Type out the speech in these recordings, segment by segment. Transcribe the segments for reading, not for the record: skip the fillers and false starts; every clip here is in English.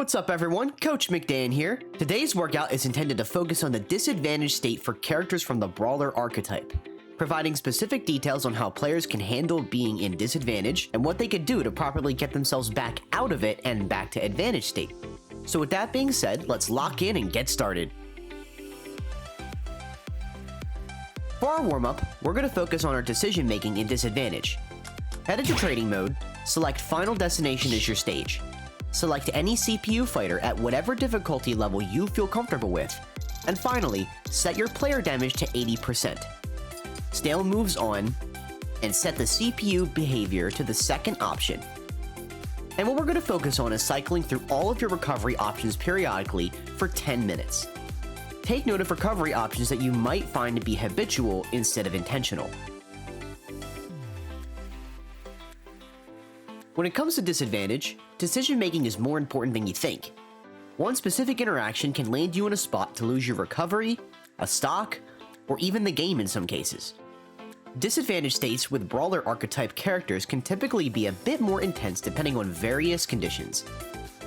What's up everyone, Coach MccDann here. Today's workout is intended to focus on the disadvantage state for characters from the Brawler archetype, providing specific details on how players can handle being in disadvantage and what they could do to properly get themselves back out of it and back to advantage state. So with that being said, let's lock in and get started. For our warm-up, we're going to focus on our decision making in disadvantage. Head into trading mode, select Final Destination as your stage. Select any CPU fighter at whatever difficulty level you feel comfortable with, and finally, set your player damage to 80%. Stale moves on, and set the CPU behavior to the second option. And what we're going to focus on is cycling through all of your recovery options periodically for 10 minutes. Take note of recovery options that you might find to be habitual instead of intentional. When it comes to disadvantage, decision-making is more important than you think. One specific interaction can land you in a spot to lose your recovery, a stock, or even the game in some cases. Disadvantage states with Brawler archetype characters can typically be a bit more intense depending on various conditions.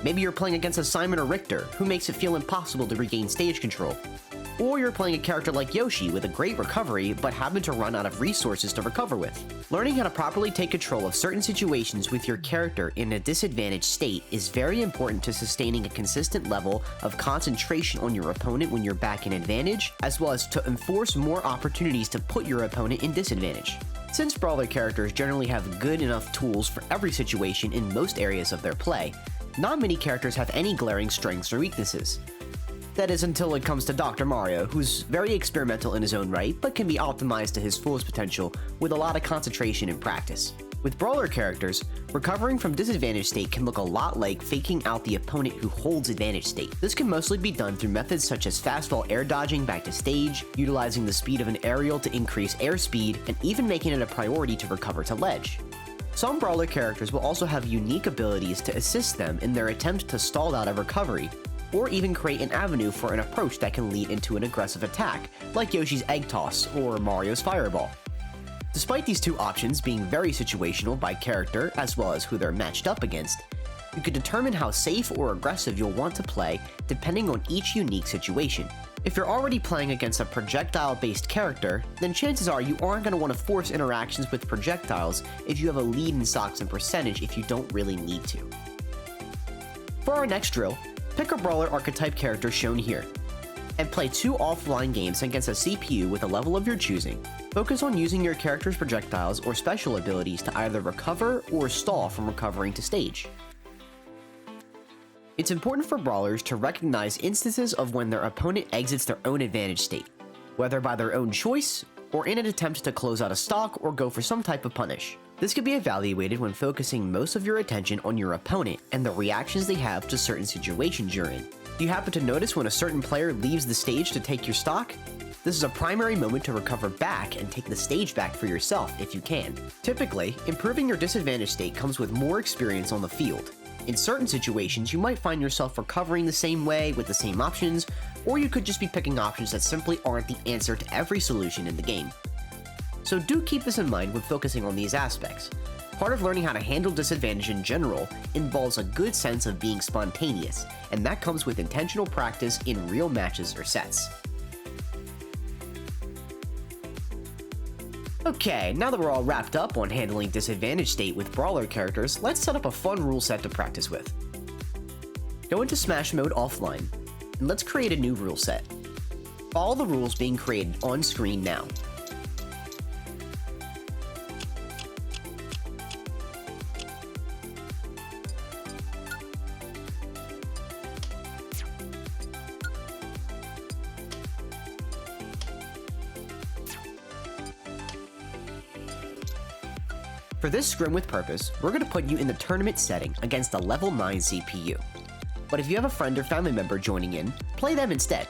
Maybe you're playing against a Simon or Richter, who makes it feel impossible to regain stage control. Or you're playing a character like Yoshi with a great recovery, but happen to run out of resources to recover with. Learning how to properly take control of certain situations with your character in a disadvantaged state is very important to sustaining a consistent level of concentration on your opponent when you're back in advantage, as well as to enforce more opportunities to put your opponent in disadvantage. Since Brawler characters generally have good enough tools for every situation in most areas of their play, not many characters have any glaring strengths or weaknesses. That is until it comes to Dr. Mario, who's very experimental in his own right, but can be optimized to his fullest potential with a lot of concentration and practice. With Brawler characters, recovering from disadvantage state can look a lot like faking out the opponent who holds advantage state. This can mostly be done through methods such as fastball air dodging back to stage, utilizing the speed of an aerial to increase airspeed, and even making it a priority to recover to ledge. Some Brawler characters will also have unique abilities to assist them in their attempt to stall out a recovery, or even create an avenue for an approach that can lead into an aggressive attack, like Yoshi's Egg Toss or Mario's Fireball. Despite these two options being very situational by character as well as who they're matched up against, you can determine how safe or aggressive you'll want to play depending on each unique situation. If you're already playing against a projectile-based character, then chances are you aren't going to want to force interactions with projectiles if you have a lead in stocks and percentage if you don't really need to. For our next drill, pick a Brawler archetype character shown here, and play 2 offline games against a CPU with a level of your choosing. Focus on using your character's projectiles or special abilities to either recover or stall from recovering to stage. It's important for Brawlers to recognize instances of when their opponent exits their own advantage state, whether by their own choice or in an attempt to close out a stock or go for some type of punish. This can be evaluated when focusing most of your attention on your opponent and the reactions they have to certain situations you're in. Do you happen to notice when a certain player leaves the stage to take your stock? This is a primary moment to recover back and take the stage back for yourself if you can. Typically, improving your disadvantage state comes with more experience on the field. In certain situations, you might find yourself recovering the same way with the same options, or you could just be picking options that simply aren't the answer to every solution in the game. So do keep this in mind when focusing on these aspects. Part of learning how to handle disadvantage in general involves a good sense of being spontaneous, and that comes with intentional practice in real matches or sets. Okay, now that we're all wrapped up on handling disadvantage state with Brawler characters, let's set up a fun rule set to practice with. Go into Smash mode offline, and let's create a new rule set. Follow the rules being created on screen now. For this scrim with purpose, we're going to put you in the tournament setting against a level 9 CPU. But if you have a friend or family member joining in, play them instead.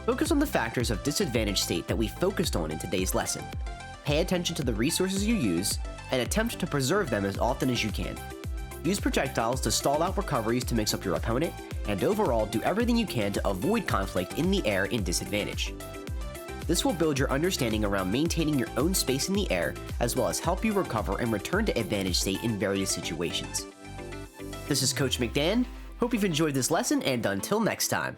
Focus on the factors of disadvantage state that we focused on in today's lesson. Pay attention to the resources you use, and attempt to preserve them as often as you can. Use projectiles to stall out recoveries to mix up your opponent, and overall do everything you can to avoid conflict in the air in disadvantage. This will build your understanding around maintaining your own space in the air, as well as help you recover and return to advantage state in various situations. This is Coach MccDann, Hope you've enjoyed this lesson, and until next time.